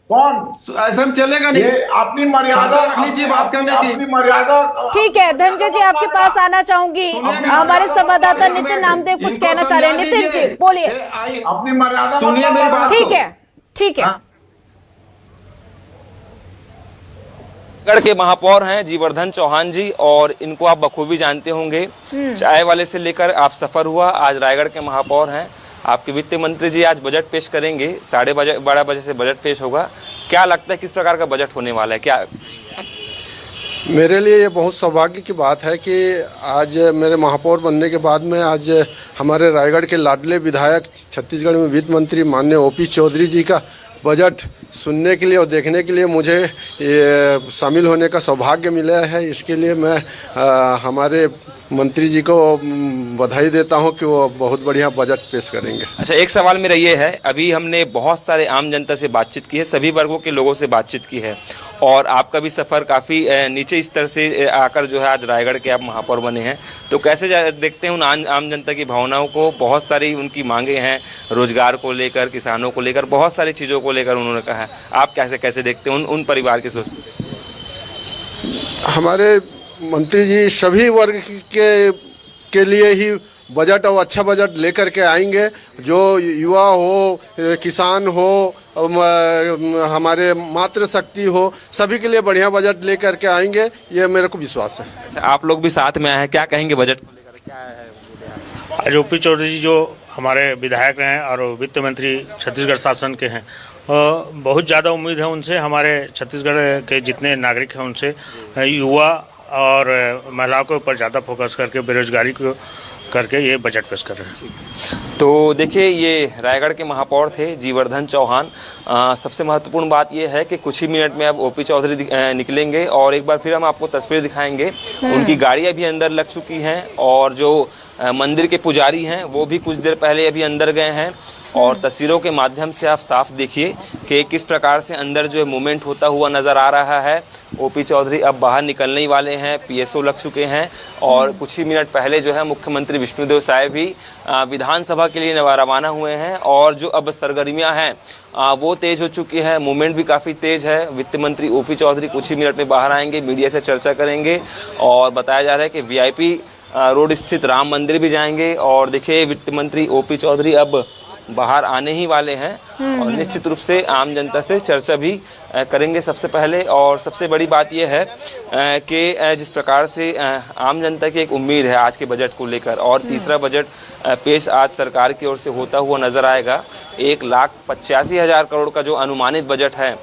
कौन ऐसा चलेगा नहीं, अपनी मर्यादा रखनी चाहिए बात करने की, अपनी मर्यादा। ठीक है धनंजय जी, आपके पास आना चाहूंगी। हमारे संवाददाता नितिन नामदेव कुछ कहना चाह रहे हैं। नितिन जी बोलिए, अपनी मर्यादा सुनिए मेरी बात। ठीक है। रायगढ़ के महापौर हैं जीवर्धन चौहान जी, और इनको आप बखूबी जानते होंगे। चाय वाले से लेकर आप सफर हुआ, आज रायगढ़ के महापौर हैं। आपके वित्त मंत्री जी आज बजट पेश करेंगे, 12:30 बजे से बजट पेश होगा। क्या लगता है किस प्रकार का बजट होने वाला है? क्या मेरे लिए ये बहुत सौभाग्य की बात है कि आज मेरे महापौर बनने के बाद में आज हमारे रायगढ़ के लाडले विधायक, छत्तीसगढ़ में वित्त मंत्री माननीय ओपी चौधरी जी का बजट सुनने के लिए और देखने के लिए मुझे ये शामिल होने का सौभाग्य मिला है। इसके लिए मैं हमारे मंत्री जी को बधाई देता हूं कि वो बहुत बढ़िया बजट पेश करेंगे। अच्छा, एक सवाल मेरा ये है, अभी हमने बहुत सारे आम जनता से बातचीत की है, सभी वर्गों के लोगों से बातचीत की है, और आपका भी सफ़र काफ़ी नीचे स्तर से आकर जो है आज रायगढ़ के आप महापौर बने हैं, तो कैसे देखते हैं उन आम जनता की भावनाओं को? बहुत सारी उनकी मांगे हैं, रोजगार को लेकर, किसानों को लेकर, बहुत सारी चीज़ों को लेकर उन्होंने कहा है। आप कैसे देखते हैं उन परिवार की सोच? हमारे मंत्री जी सभी वर्ग के लिए ही बजट और अच्छा बजट लेकर के आएंगे। जो युवा हो, किसान हो, हमारे मातृशक्ति हो, सभी के लिए बढ़िया बजट लेकर के आएंगे, ये मेरे को विश्वास है। अच्छा, आप लोग भी साथ में आए हैं, क्या कहेंगे बजट को लेकर? क्या है आज ओपी चौधरी जी जो हमारे विधायक हैं और वित्त मंत्री छत्तीसगढ़ शासन के हैं, बहुत ज़्यादा उम्मीद है उनसे। हमारे छत्तीसगढ़ के जितने नागरिक हैं उनसे युवा और महिलाओं के ऊपर ज़्यादा फोकस करके बेरोजगारी को करके ये बजट पेश कर रहे हैं। तो देखिए, ये रायगढ़ के महापौर थे जीवर्धन चौहान। सबसे महत्वपूर्ण बात ये है कि कुछ ही मिनट में अब ओपी चौधरी निकलेंगे और एक बार फिर हम आपको तस्वीर दिखाएंगे। उनकी गाड़ियाँ भी अंदर लग चुकी हैं और जो मंदिर के पुजारी हैं वो भी कुछ देर पहले अभी अंदर गए हैं, और तस्वीरों के माध्यम से आप साफ देखिए कि किस प्रकार से अंदर जो है मूवमेंट होता हुआ नज़र आ रहा है। ओपी चौधरी अब बाहर निकलने ही वाले हैं, पीएसओ लग चुके हैं, और कुछ ही मिनट पहले जो है मुख्यमंत्री विष्णुदेव साय भी विधानसभा के लिए रवाना हुए हैं, और जो अब सरगर्मियां हैं वो तेज़ हो चुकी है, मूवमेंट भी काफ़ी तेज़ है। वित्त मंत्री ओपी चौधरी कुछ ही मिनट में बाहर आएंगे, मीडिया से चर्चा करेंगे, और बताया जा रहा है कि वीआईपी रोड स्थित राम मंदिर भी जाएंगे। और देखिए, वित्त मंत्री ओपी चौधरी अब बाहर आने ही वाले हैं और निश्चित रूप से आम जनता से चर्चा भी करेंगे सबसे पहले। और सबसे बड़ी बात यह है कि जिस प्रकार से आम जनता की एक उम्मीद है आज के बजट को लेकर, और तीसरा बजट पेश आज सरकार की ओर से होता हुआ नज़र आएगा। 1,85,000 करोड़ का जो अनुमानित बजट है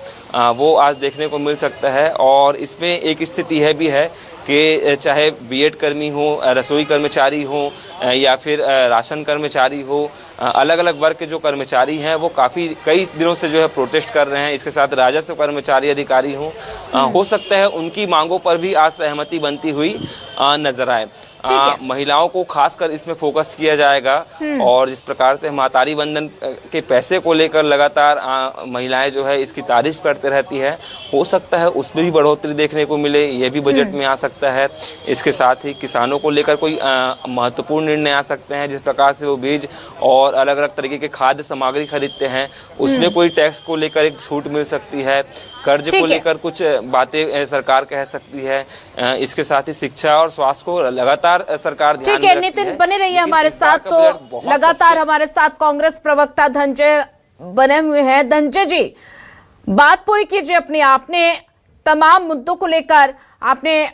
वो आज देखने को मिल सकता है। और इसमें एक स्थिति है भी है कि चाहे बीएड कर्मी हो, रसोई कर्मचारी हो, या फिर राशन कर्मचारी हो, अलग अलग वर्ग के जो कर्मचारी हैं वो कई दिनों से जो है प्रोटेस्ट कर रहे हैं। इसके साथ राजस्व कर्मचारी अधिकारी हों, हो सकता है उनकी मांगों पर भी आज सहमति बनती हुई नजर आए। महिलाओं को खासकर इसमें फोकस किया जाएगा, और जिस प्रकार से मातारी वंदन के पैसे को लेकर लगातार महिलाएं जो है इसकी तारीफ करते रहती है, हो सकता है उसमें भी बढ़ोतरी देखने को मिले, ये भी बजट में आ सकता है। इसके साथ ही किसानों को लेकर कोई महत्वपूर्ण निर्णय आ सकते हैं, जिस प्रकार से वो बीज और अलग अलग तरीके के खाद्य सामग्री खरीदते हैं उसमें कोई टैक्स को लेकर एक छूट मिल सकती है, कर्ज को लेकर कुछ बातें सरकार कह सकती है। इसके साथ ही शिक्षा और स्वास्थ्य को लगातार सरकार ध्यान में रखती है। नितिन बने रहिए हमारे साथ, तो लगातार हमारे साथ कांग्रेस प्रवक्ता धनंजय बने हुए हैं। धनंजय जी, बात पूरी कीजिए अपनी। आपने तमाम मुद्दों को लेकर आपने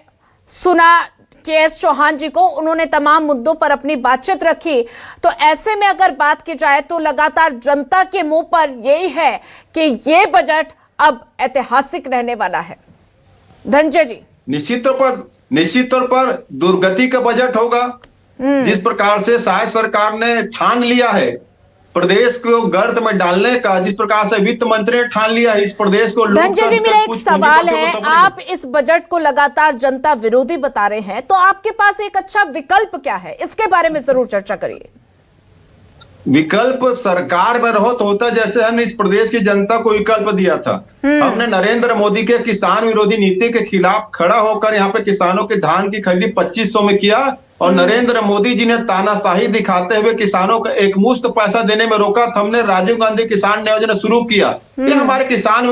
सुना के.एस. चौहान जी को, उन्होंने तमाम मुद्दों पर अपनी बातचीत रखी। तो ऐसे में अगर बात की जाए तो लगातार जनता के मुंह पर यही है कि ये बजट अब ऐतिहासिक रहने वाला है। धनंजय जी, निश्चित तौर पर दुर्गति का बजट होगा। जिस प्रकार से शायद सरकार ने ठान लिया है प्रदेश को गर्त में डालने का, जिस प्रकार से वित्त मंत्री ने ठान लिया है इस प्रदेश को। धनंजय जी, मेरा एक सवाल है, आप इस बजट को लगातार जनता विरोधी बता रहे हैं, तो आपके पास एक अच्छा विकल्प क्या है? इसके बारे में जरूर चर्चा करिए। विकल्प सरकार में रहो तो होता जैसे हमने इस प्रदेश की जनता को विकल्प दिया था। हमने नरेंद्र मोदी के किसान विरोधी नीति के खिलाफ खड़ा होकर यहाँ पे किसानों के धान की खरीदी 2500 में किया, और नरेंद्र मोदी जी ने तानाशाही दिखाते हुए किसानों को एक मुश्त पैसा देने में रोका। हमने राजीव गांधी किसान योजना शुरू किया, ये हमारे किसान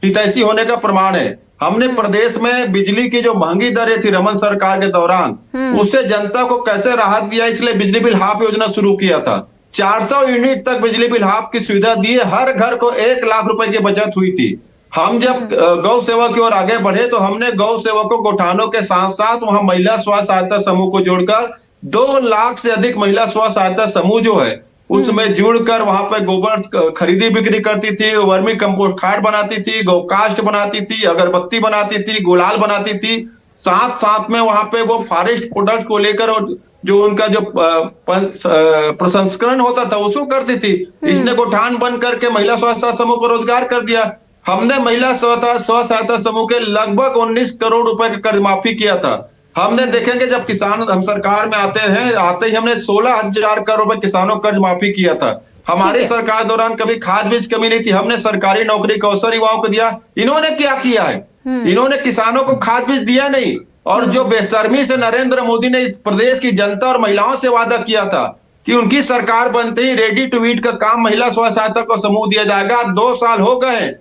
हितैषी होने का प्रमाण है। हमने प्रदेश में बिजली की जो महंगी दरें थी रमन सरकार के दौरान, उससे जनता को कैसे राहत दिया, इसलिए बिजली बिल हाफ योजना शुरू किया था। 400 यूनिट तक बिजली बिल हाफ की सुविधा दी, हर घर को 1 लाख रुपए की बचत हुई थी। हम जब गौ सेवा की ओर आगे बढ़े तो हमने गौ सेवकों गौठानों के साथ साथ वहां महिला स्व सहायता समूह को जोड़कर 2 लाख से अधिक महिला स्व सहायता समूह जो है उसमें जुड़कर वहां पे गोबर खरीदी बिक्री करती थी, वर्मी कंपोस्ट खाद बनाती थी, गौ कास्ट बनाती थी, अगरबत्ती बनाती थी, गुलाल बनाती थी। साथ साथ में वहां पे वो फॉरेस्ट प्रोडक्ट को लेकर और जो उनका जो प्रसंस्करण होता था उसको करती थी। इसने गोठान बंद करके महिला स्व सहायता समूह को रोजगार कर दिया। हमने महिला स्व सहायता समूह के लगभग 19 करोड़ रुपए का कर्ज माफी किया था। हमने देखेंगे जब किसान हम सरकार में आते ही हमने 16,000 करोड़ रुपए किसानों को कर्ज माफी किया था। हमारी सरकार दौरान कभी खाद बीज कमी नहीं थी। हमने सरकारी नौकरी का अवसर युवाओं को दिया। इन्होंने क्या किया है? इन्होंने किसानों को खाद बीज दिया नहीं। और जो बेशर्मी से नरेंद्र मोदी ने इस प्रदेश की जनता और महिलाओं से वादा किया था कि उनकी सरकार बनते ही रेडी टू ईट का काम महिला स्व सहायता को समूह दिया जाएगा। 2 साल हो गए,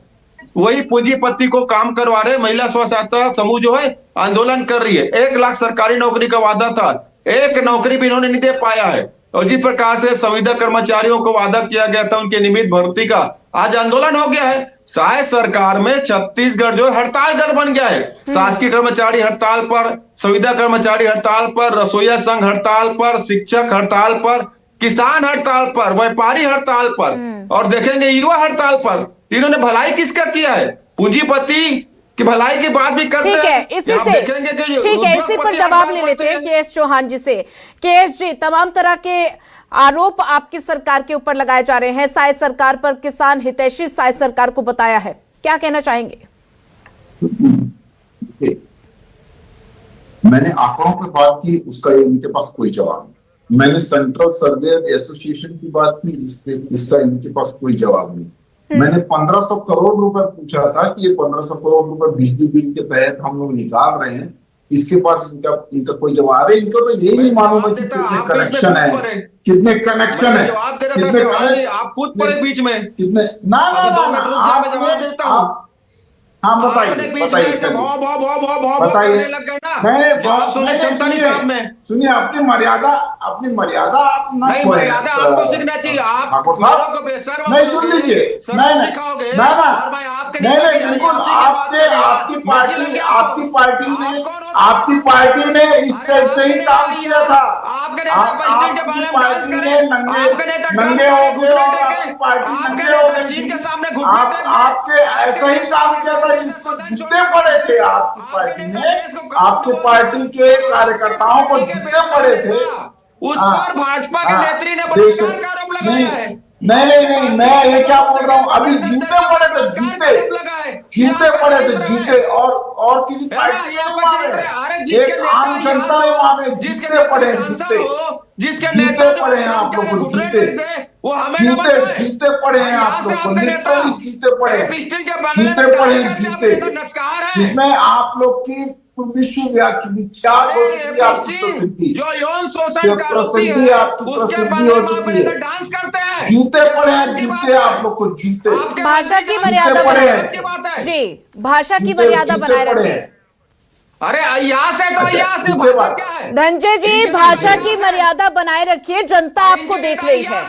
वही पूंजीपति को काम करवा रहे। महिला स्व सहायता समूह जो है आंदोलन कर रही है। 1 लाख सरकारी नौकरी का वादा था, 1 नौकरी भी इन्होंने नहीं दे पाया है। और जिस प्रकार से संविदा कर्मचारियों को वादा किया गया था उनके नियमित भर्ती का, आज आंदोलन हो गया है। शायद सरकार में छत्तीसगढ़ जो हड़ताल गढ़ बन गया है। शासकीय कर्मचारी हड़ताल पर, संविदा कर्मचारी हड़ताल पर, रसोईया संघ हड़ताल पर, शिक्षक हड़ताल पर, किसान हड़ताल पर, व्यापारी हड़ताल पर और देखेंगे युवा हड़ताल पर। इन्होंने भलाई किसका किया है? पूंजीपति की भलाई की बात भी करते हैं। ठीक है, इसी पर जवाब ले लेते हैं के.एस. चौहान जी से। के.एस. जी, तमाम तरह के आरोप आपकी सरकार के ऊपर लगाए जा रहे हैं। साय सरकार पर किसान हितैषी साय सरकार को बताया है, क्या कहना चाहेंगे? मैंने आंकड़ों पे बात की, उसका इनके पास कोई जवाब नहीं। मैंने सेंट्रल सर्वेयर एसोसिएशन की बात की, इसका इनके पास कोई जवाब नहीं। मैंने 1500 करोड़ रुपए पूछा था कि ये 1500 करोड़ रुपए बिजली बिल के तहत हम लोग निकाल रहे हैं, इसके पास इनका कोई जवाब है? इनको तो यही नहीं मालूम है कि कितने कनेक्शन है, कितने कनेक्शन है, कितने आप खुद पड़े बीच में कितने ना हाँ बताइए सुनिए, अपनी मर्यादा आप ना मर्यादा आपको सीखना चाहिए। आप नहीं सुन लीजिए, नहीं बिल्कुल आपकी पार्टी ने इस टाइप से ही काम किया था। आपकी पार्टी ने नंगे हो गए और आपकी पार्टी नंगे हो गई। आपके ऐसा ही काम किया था जिसको जितने पड़े थे आपकी पार्टी ने, आपकी पार्टी के कार्यकर्ताओं को जितने पड़े थे उस पर भाजपा के नेत्री ने बलात्कार का आरोप लगाया है। नहीं, मैं ये क्या बोल रहा हूँ, अभी जूते पड़े थे, जूते पड़े थे, जूते और किसी पार्टी ने एक आम जनता ने माने जूते पड़े, जूते पड़े हैं आप लोग को, जूते पड़े हैं आप लोग को, लिटरली जूते पड़े हैं, जूते जिसमें आप लोग की विख्यात हो चुकी है आपकी प्रसिद्धि, जो यौन शोषण का प्रसिद्धि आपकी प्रसिद्धि हो चुकी है। डांस करते हैं, जूते पड़े हैं, जूते आप लोग को, जूते। भाषा की मर्यादा बनाए जी, भाषा की मर्यादा बनाए रखें। अरे अय्यास है तो अय्यास है, भाषा क्या है? धनंजय जी, भाषा की मर्यादा बनाए रखिए, जनता आपको देख रही है।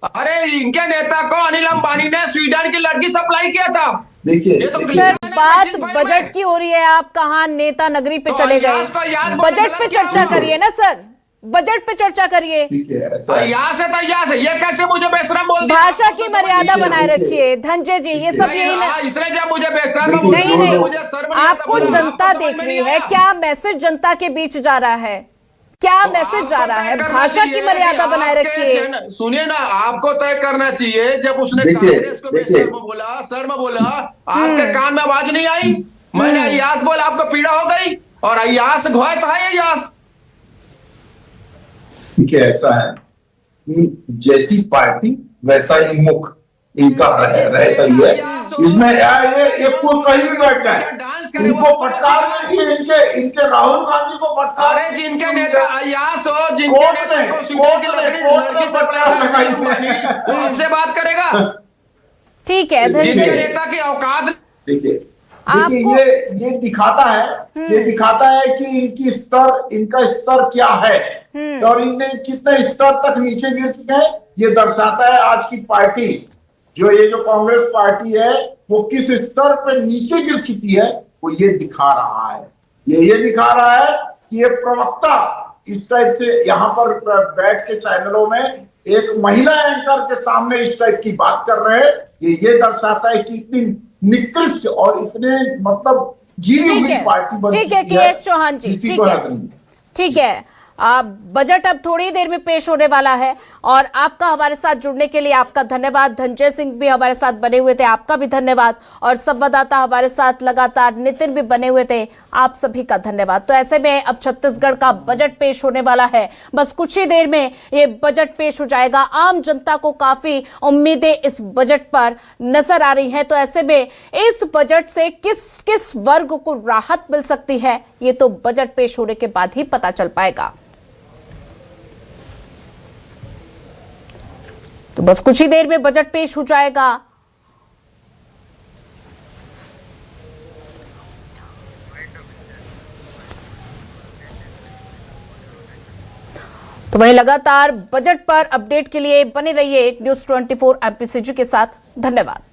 अरे इनके नेता को अनिल अंबानी ने स्वीडन की लड़की सप्लाई किया था। देखिए सर, बात बजट की हो रही है, आप कहाँ नेता नगरी पे चले गए? बजट पे चर्चा करिए ना सर, बजट पे चर्चा करिए। अय्यास है तो अय्यास है, ये कैसे मुझे बेशरम बोल दिया? भाषा की मर्यादा बनाए रखिए धनंजय जी, ये सब यही ना। इसने जब मुझे बेशरम नहीं, आपको जनता देख रही है, क्या मैसेज जनता के बीच जा रहा है, क्या मैसेज जा रहा है? भाषा की मर्यादा बनाए रखिए। सुनिए ना, आपको तय करना चाहिए। जब उसने कांग्रेस को शर्म बोला, आपके कान में आवाज नहीं आई? मैंने अय्यास बोला, आपको पीड़ा हो गई? और अय्यास घोय तो है अय्यास। ठीक है, ऐसा है कि जैसी पार्टी वैसा ही मुख इनका रहता ही है। इसमें ये खुद कहीं भी बैठ जाए, इनको फटकार नहीं दी, इनके राहुल गांधी को फटकार, जिनके नेता अय्यास हो, जिनके कोर्ट में फटकार लगाई वो हमसे बात करेगा? ठीक है, जिनके नेता की औकात। देखिए ये दिखाता है कि इनका स्तर क्या है और इनने कितने स्तर तक नीचे गिर चुके हैं। ये दर्शाता है आज की पार्टी, जो कांग्रेस पार्टी है, वो किस स्तर पे नीचे गिर चुकी है, वो ये दिखा रहा है। ये दिखा रहा है कि ये प्रवक्ता इस टाइप से यहाँ पर बैठ के चैनलों में एक महिला एंकर के सामने इस टाइप की बात कर रहे हैं। ये दर्शाता है कि इतनी निकृष्ट और इतने मतलब जीरी ठीक हुई है, पार्टी बन ठीक है चुकी है, KS चौहान जी, जिसकी ठीक कोई है। हद नहीं। ठीक है, बजट अब थोड़ी देर में पेश होने वाला है और आपका हमारे साथ जुड़ने के लिए आपका धन्यवाद। धनंजय सिंह भी हमारे साथ बने हुए थे, आपका भी धन्यवाद। और संवाददाता हमारे साथ लगातार नितिन भी बने हुए थे, आप सभी का धन्यवाद। तो ऐसे में अब छत्तीसगढ़ का बजट पेश होने वाला है, बस कुछ ही देर में ये बजट पेश हो जाएगा। आम जनता को काफी उम्मीदें इस बजट पर नजर आ रही हैं। तो ऐसे में इस बजट से किस किस वर्ग को राहत मिल सकती है, ये तो बजट पेश होने के बाद ही पता चल पाएगा। तो बस कुछ ही देर में बजट पेश हो जाएगा। तो वहीं लगातार बजट पर अपडेट के लिए बने रहिए न्यूज़ 24 एमपीसीजी के साथ। धन्यवाद।